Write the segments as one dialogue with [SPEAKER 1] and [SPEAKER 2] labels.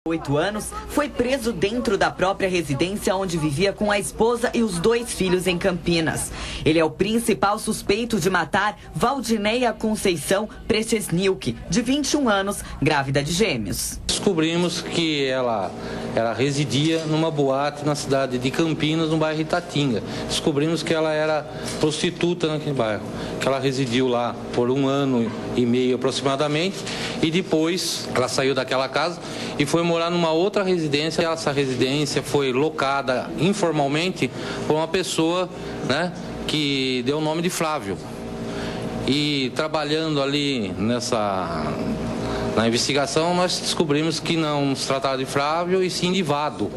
[SPEAKER 1] 8 anos, foi preso dentro da própria residência onde vivia com a esposa e os 2 filhos em Campinas. Ele é o principal suspeito de matar Valdineia Conceição Prechesnilk, de 21 anos, grávida de gêmeos.
[SPEAKER 2] Descobrimos que ela residia numa boate na cidade de Campinas, no bairro Itatinga. Descobrimos que ela era prostituta naquele bairro, que ela residiu lá por 1 ano e meio aproximadamente, e depois ela saiu daquela casa e foi morar numa outra residência. Essa residência foi locada informalmente por uma pessoa, né, que deu o nome de Flávio. E trabalhando ali na investigação, nós descobrimos que não se tratava de Flávio e sim de Vado.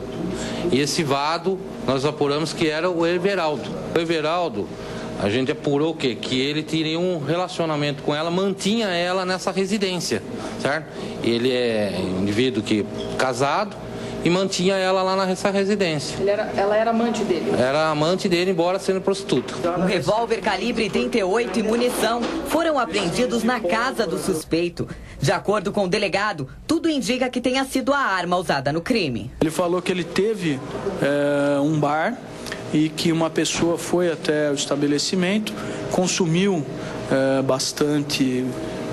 [SPEAKER 2] E esse Vado, nós apuramos que era o Everaldo. O Everaldo, a gente apurou o quê? Que ele teria um relacionamento com ela, mantinha ela nessa residência, certo? Ele é um indivíduo casado e mantinha ela lá nessa residência.
[SPEAKER 3] Ela era amante dele?
[SPEAKER 2] Era amante dele, embora sendo prostituta.
[SPEAKER 1] Um revólver calibre 38 e munição foram apreendidos na casa do suspeito. De acordo com o delegado, tudo indica que tenha sido a arma usada no crime.
[SPEAKER 4] Ele falou que ele teve um bar e que uma pessoa foi até o estabelecimento, consumiu bastante,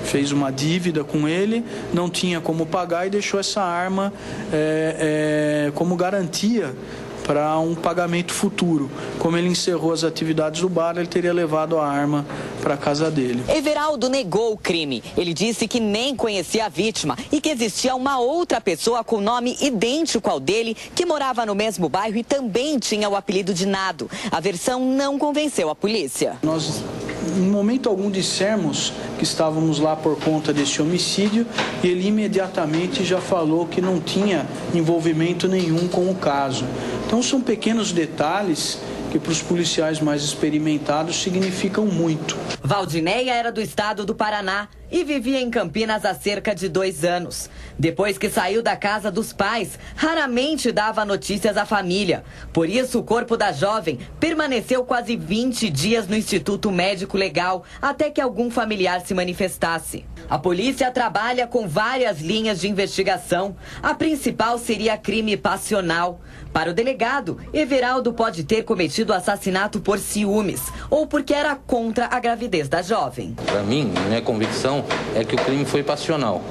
[SPEAKER 4] fez uma dívida com ele, não tinha como pagar e deixou essa arma como garantia para um pagamento futuro. Como ele encerrou as atividades do bar, ele teria levado a arma para a casa dele.
[SPEAKER 1] Everaldo negou o crime. Ele disse que nem conhecia a vítima e que existia uma outra pessoa com nome idêntico ao dele que morava no mesmo bairro e também tinha o apelido de Nado. A versão não convenceu a polícia.
[SPEAKER 4] Nós, em momento algum, dissemos que estávamos lá por conta desse homicídio e ele imediatamente já falou que não tinha envolvimento nenhum com o caso. Então são pequenos detalhes que para os policiais mais experimentados significam muito.
[SPEAKER 1] Valdineia era do estado do Paraná e vivia em Campinas há cerca de 2 anos. Depois que saiu da casa dos pais, raramente dava notícias à família. Por isso, o corpo da jovem permaneceu quase 20 dias no Instituto Médico Legal, até que algum familiar se manifestasse. A polícia trabalha com várias linhas de investigação. A principal seria crime passional. Para o delegado, Everaldo pode ter cometido assassinato por ciúmes ou porque era contra a gravidez da jovem.
[SPEAKER 2] Para mim, minha convicção é que o crime foi passional,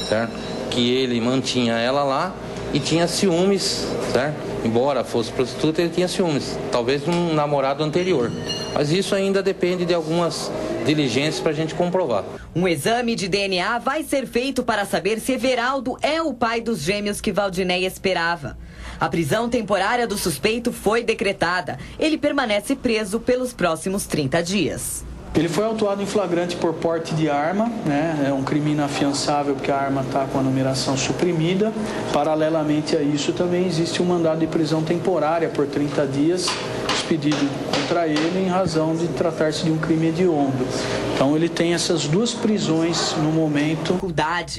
[SPEAKER 2] certo? Que ele mantinha ela lá e tinha ciúmes, certo? Embora fosse prostituta, ele tinha ciúmes, talvez de um namorado anterior. Mas isso ainda depende de algumas diligências para a gente comprovar.
[SPEAKER 1] Um exame de DNA vai ser feito para saber se Everaldo é o pai dos gêmeos que Valdineia esperava. A prisão temporária do suspeito foi decretada. Ele permanece preso pelos próximos 30 dias.
[SPEAKER 4] Ele foi autuado em flagrante por porte de arma, né? É um crime inafiançável porque a arma está com a numeração suprimida. Paralelamente a isso, também existe um mandado de prisão temporária por 30 dias expedido contra ele em razão de tratar-se de um crime hediondo. Então ele tem essas 2 prisões no momento.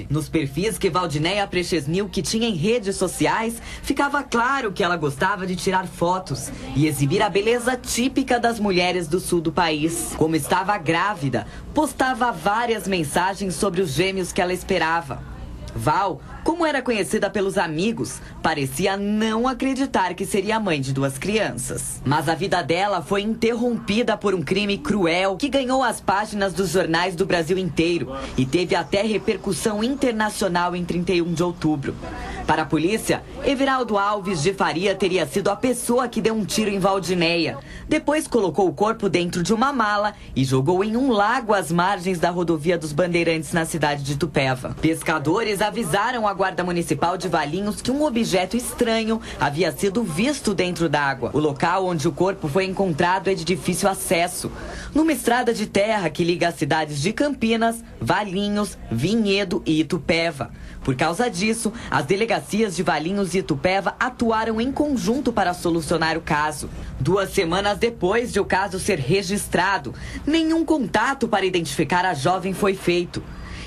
[SPEAKER 1] Nos perfis que Valdineia Prechesnilk tinha em redes sociais, ficava claro que ela gostava de tirar fotos e exibir a beleza típica das mulheres do sul do país. Como estava grávida, postava várias mensagens sobre os gêmeos que ela esperava. Val, como era conhecida pelos amigos, parecia não acreditar que seria a mãe de 2 crianças. Mas a vida dela foi interrompida por um crime cruel que ganhou as páginas dos jornais do Brasil inteiro e teve até repercussão internacional em 31 de outubro. Para a polícia, Everaldo Alves de Faria teria sido a pessoa que deu um tiro em Valdineia. Depois colocou o corpo dentro de uma mala e jogou em um lago às margens da rodovia dos Bandeirantes na cidade de Itupeva. Pescadores avisaram a Guarda Municipal de Valinhos que um objeto estranho havia sido visto dentro d'água. O local onde o corpo foi encontrado é de difícil acesso, numa estrada de terra que liga as cidades de Campinas, Valinhos, Vinhedo e Itupeva. Por causa disso, as delegacias de Valinhos e Itupeva atuaram em conjunto para solucionar o caso. 2 semanas depois de o caso ser registrado, nenhum contato para identificar a jovem foi feito.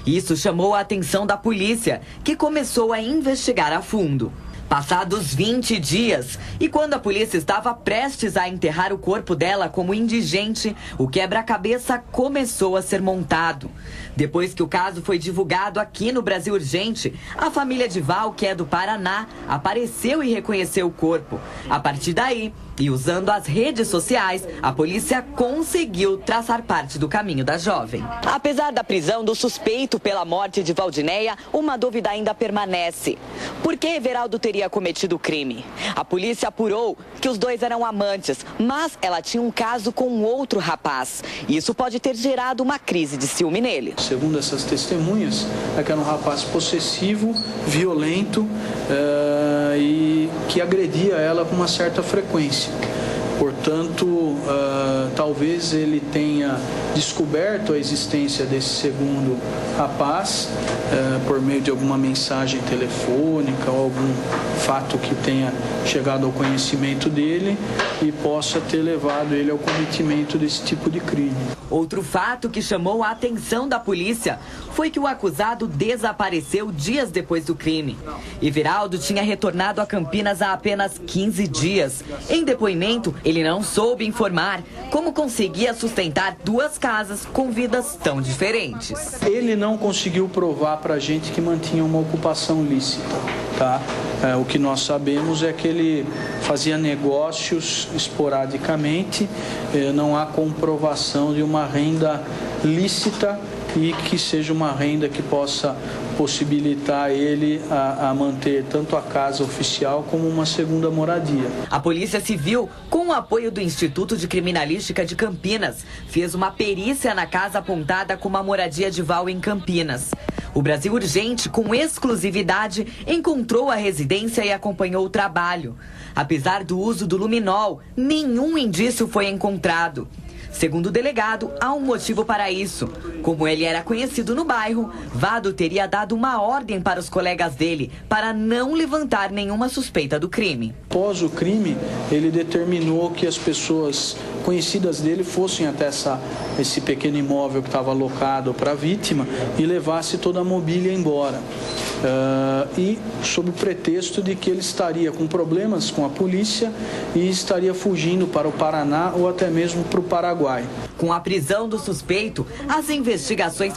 [SPEAKER 1] Isso chamou a atenção da polícia, que começou a investigar a fundo. Passados 20 dias, e quando a polícia estava prestes a enterrar o corpo dela como indigente, o quebra-cabeça começou a ser montado. Depois que o caso foi divulgado aqui no Brasil Urgente, a família de Val, que é do Paraná, apareceu e reconheceu o corpo. A partir daí, e usando as redes sociais, a polícia conseguiu traçar parte do caminho da jovem. Apesar da prisão do suspeito pela morte de Valdinéia, uma dúvida ainda permanece. Por que Everaldo teria cometido o crime? A polícia apurou que os dois eram amantes, mas ela tinha um caso com outro rapaz. Isso pode ter gerado uma crise de ciúme nele.
[SPEAKER 4] Segundo essas testemunhas, é que era um rapaz possessivo, violento e que agredia ela com uma certa frequência. Portanto, talvez ele tenha descoberto a existência desse segundo rapaz por meio de alguma mensagem telefônica ou algum fato que tenha chegado ao conhecimento dele e possa ter levado ele ao cometimento desse tipo de crime.
[SPEAKER 1] Outro fato que chamou a atenção da polícia foi que o acusado desapareceu dias depois do crime. Everaldo tinha retornado a Campinas há apenas 15 dias. Em depoimento, ele não soube informar como conseguia sustentar duas casas com vidas tão diferentes.
[SPEAKER 4] Ele não conseguiu provar para a gente que mantinha uma ocupação lícita, tá? O que nós sabemos é que ele fazia negócios esporadicamente, não há comprovação de uma renda lícita e que seja uma renda que possa possibilitar ele a manter tanto a casa oficial como uma segunda moradia.
[SPEAKER 1] A Polícia Civil, com o apoio do Instituto de Criminalística de Campinas, fez uma perícia na casa apontada como a moradia de Val em Campinas. O Brasil Urgente, com exclusividade, encontrou a residência e acompanhou o trabalho. Apesar do uso do luminol, nenhum indício foi encontrado. Segundo o delegado, há um motivo para isso. Como ele era conhecido no bairro, Vado teria dado uma ordem para os colegas dele para não levantar nenhuma suspeita do crime.
[SPEAKER 4] Após o crime, ele determinou que as pessoas conhecidas dele fossem até esse pequeno imóvel que estava alocado para a vítima e levasse toda a mobília embora. E sob o pretexto de que ele estaria com problemas com a polícia e estaria fugindo para o Paraná ou até mesmo para o Paraguai.
[SPEAKER 1] Com a prisão do suspeito, as investigações